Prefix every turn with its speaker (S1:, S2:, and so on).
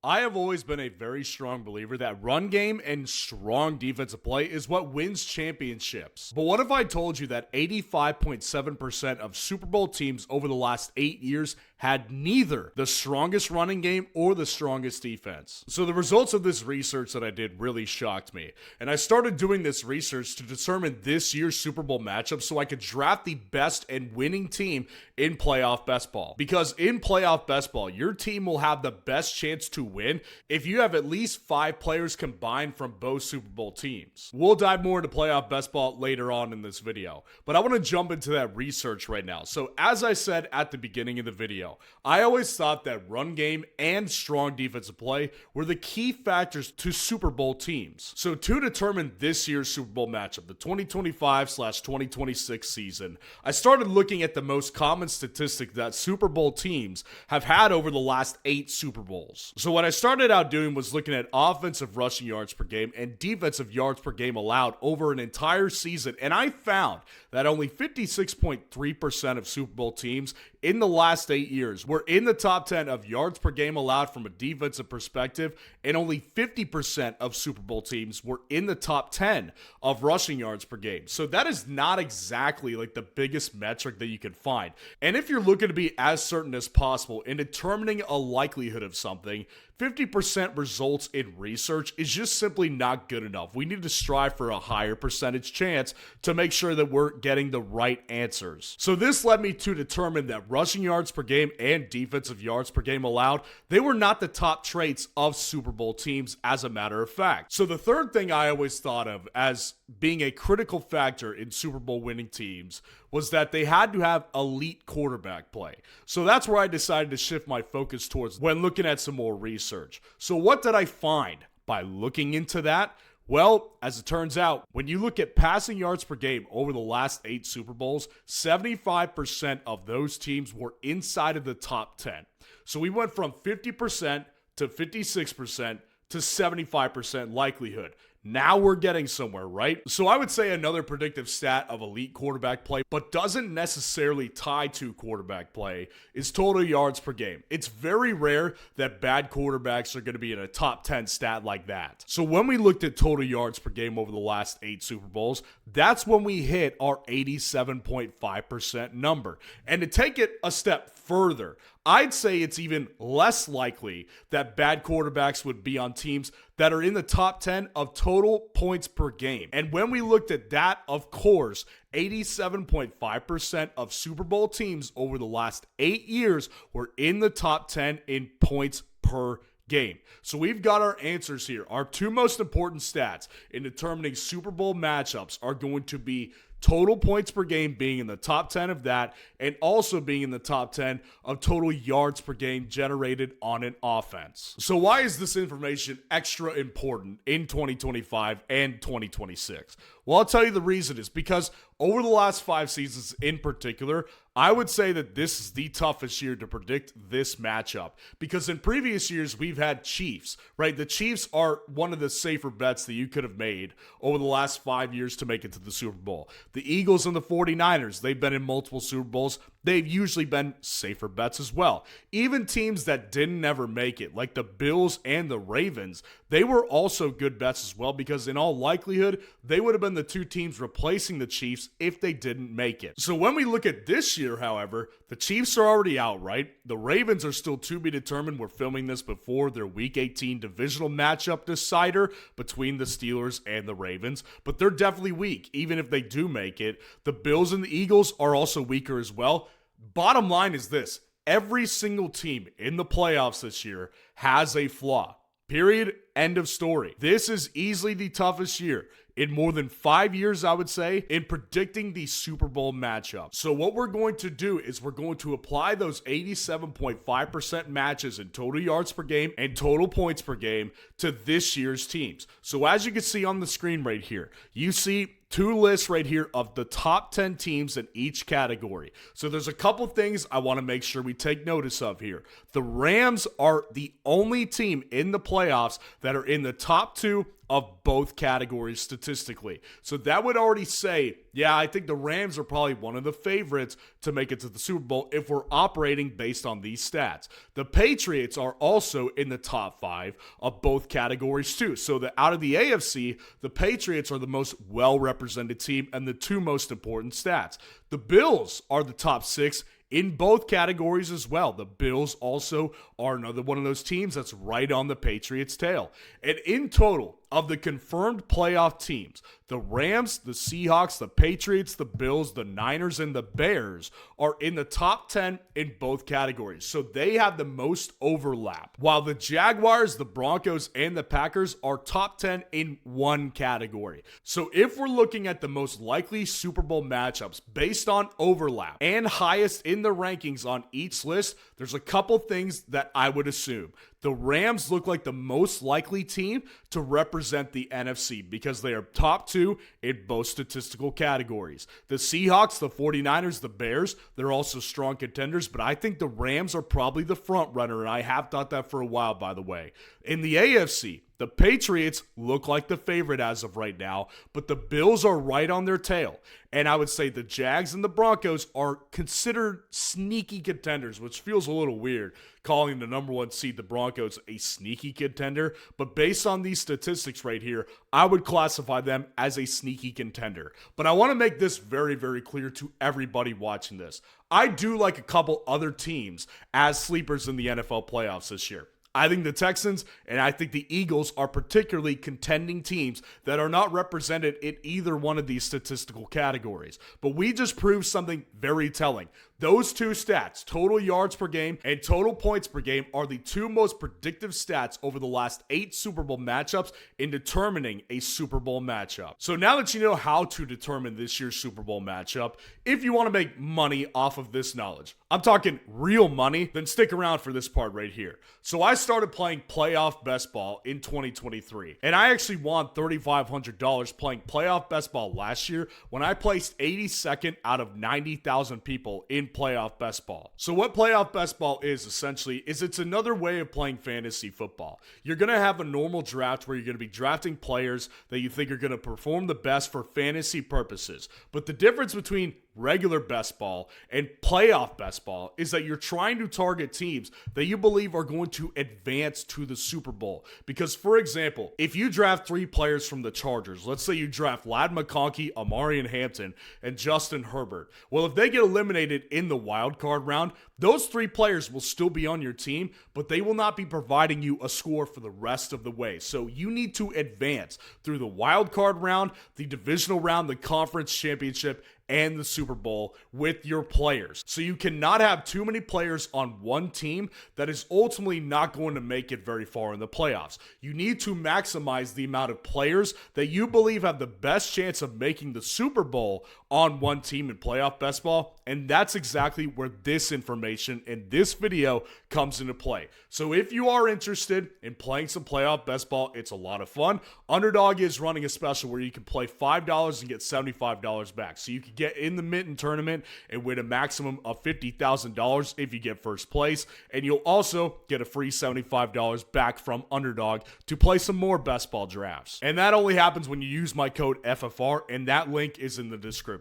S1: I have always been a very strong believer that run game and strong defensive play is what wins championships. But what if I told you that 85.7% of Super Bowl teams over the last 8 years had neither the strongest running game or the strongest defense? So the results of this research that I did really shocked me. And I started doing this research to determine this year's Super Bowl matchup so I could draft the best and winning team in playoff best ball. Because in playoff best ball, your team will have the best chance to win if you have at least 5 players combined from both Super Bowl teams. We'll dive more into playoff best ball later on in this video, but I want to jump into that research right now. So as I said at the beginning of the video, I always thought that run game and strong defensive play were the key factors to Super Bowl teams. So to determine this year's Super Bowl matchup, the 2025/2026 season, I started looking at the most common statistic that Super Bowl teams have had over the last 8 Super Bowls. So what I started out doing was looking at offensive rushing yards per game and defensive yards per game allowed over an entire season, and I found that only 56.3% of Super Bowl teams in the last 8 years were in the top 10 of yards per game allowed from a defensive perspective, and only 50% of Super Bowl teams were in the top 10 of rushing yards per game. So that is not exactly like the biggest metric that you can find. And if you're looking to be as certain as possible in determining a likelihood of something, 50% results in research is just simply not good enough. We need to strive for a higher percentage chance to make sure that we're getting the right answers. So this led me to determine that rushing yards per game and defensive yards per game allowed, they were not the top traits of Super Bowl teams as a matter of fact. So the third thing I always thought of as being a critical factor in Super Bowl winning teams was that they had to have elite quarterback play. So that's where I decided to shift my focus towards when looking at some more research. So what did I find by looking into that? Well, as it turns out, when you look at passing yards per game over the last 8 Super Bowls, 75% of those teams were inside of the top 10. So we went from 50% to 56% to 75% likelihood. Now we're getting somewhere, right? So I would say another predictive stat of elite quarterback play, but doesn't necessarily tie to quarterback play, is total yards per game. It's very rare that bad quarterbacks are going to be in a top 10 stat like that. So when we looked at total yards per game over the last 8 Super Bowls, that's when we hit our 87.5% number. And to take it a step further, I'd say it's even less likely that bad quarterbacks would be on teams that are in the top 10 of total points per game. And when we looked at that, of course, 87.5% of Super Bowl teams over the last 8 years were in the top 10 in points per game. So we've got our answers here. Our 2 most important stats in determining Super Bowl matchups are going to be total points per game being in the top 10 of that, and also being in the top 10 of total yards per game generated on an offense. So why is this information extra important in 2025 and 2026? Well, I'll tell you the reason is because over the last 5 seasons in particular, I would say that this is the toughest year to predict this matchup, because in previous years we've had Chiefs, right? The Chiefs are one of the safer bets that you could have made over the last 5 years to make it to the Super Bowl. The Eagles and the 49ers, they've been in multiple Super Bowls. They've usually been safer bets as well. Even teams that didn't ever make it, like the Bills and the Ravens, they were also good bets as well, because in all likelihood, they would have been the 2 teams replacing the Chiefs if they didn't make it. So when we look at this year, however, the Chiefs are already out, right? The Ravens are still to be determined. We're filming this before their Week 18 divisional matchup decider between the Steelers and the Ravens, but they're definitely weak, even if they do make it. The Bills and the Eagles are also weaker as well. Bottom line is this: every single team in the playoffs this year has a flaw. Period. End of story. This is easily the toughest year in more than 5 years, I would say, in predicting the Super Bowl matchup. So what we're going to do is we're going to apply those 87.5% matches in total yards per game and total points per game to this year's teams. So as you can see on the screen right here, you see two lists right here of the top 10 teams in each category. So there's a couple things I want to make sure we take notice of here. The Rams are the only team in the playoffs that are in the top two of both categories statistically. So that would already say, yeah, I think the Rams are probably one of the favorites to make it to the Super Bowl if we're operating based on these stats. The Patriots are also in the top 5 of both categories too. So out of the AFC, the Patriots are the most well-represented team and the two most important stats. The Bills are the top 6 in both categories as well. The Bills also are another one of those teams that's right on the Patriots' tail. And in total, of the confirmed playoff teams, the Rams, the Seahawks, the Patriots, the Bills, the Niners, and the Bears are in the top 10 in both categories. So they have the most overlap. While the Jaguars, the Broncos, and the Packers are top 10 in one category. So if we're looking at the most likely Super Bowl matchups based on overlap and highest in the rankings on each list, there's a couple things that I would assume. The Rams look like the most likely team to represent the NFC because they are top 2 in both statistical categories. The Seahawks, the 49ers, the Bears, they're also strong contenders, but I think the Rams are probably the front runner, and I have thought that for a while, by the way. In the AFC, the Patriots look like the favorite as of right now, but the Bills are right on their tail. And I would say the Jags and the Broncos are considered sneaky contenders, which feels a little weird, calling the number 1 seed, the Broncos, a sneaky contender. But based on these statistics right here, I would classify them as a sneaky contender. But I want to make this very, very clear to everybody watching this. I do like a couple other teams as sleepers in the NFL playoffs this year. I think the Texans and I think the Eagles are particularly contending teams that are not represented in either one of these statistical categories. But we just proved something very telling. Those two stats, total yards per game and total points per game, are the two most predictive stats over the last 8 Super Bowl matchups in determining a Super Bowl matchup. So now that you know how to determine this year's Super Bowl matchup, if you want to make money off of this knowledge, I'm talking real money, then stick around for this part right here. So I started playing playoff best ball in 2023, and I actually won $3,500 playing playoff best ball last year when I placed 82nd out of 90,000 people in playoff best ball. So what playoff best ball is essentially is it's another way of playing fantasy football. You're going to have a normal draft where you're going to be drafting players that you think are going to perform the best for fantasy purposes. But the difference between regular best ball and playoff best ball is that you're trying to target teams that you believe are going to advance to the Super Bowl. Because, for example, if you draft 3 players from the Chargers, let's say you draft Ladd McConkey, Amarian Hampton, and Justin Herbert. Well, if they get eliminated in the wild card round, those 3 players will still be on your team, but they will not be providing you a score for the rest of the way. So you need to advance through the wild card round, the divisional round, the conference championship, and the Super Bowl with your players. So you cannot have too many players on one team that is ultimately not going to make it very far in the playoffs. You need to maximize the amount of players that you believe have the best chance of making the Super Bowl on one team in playoff best ball, and that's exactly where this information in this video comes into play. So if you are interested in playing some playoff best ball, it's a lot of fun. Underdog is running a special where you can play $5 and get $75 back. So you can get in the Mitten tournament and win a maximum of $50,000 if you get first place, and you'll also get a free $75 back from Underdog to play some more best ball drafts. And that only happens when you use my code FFR, and that link is in the description.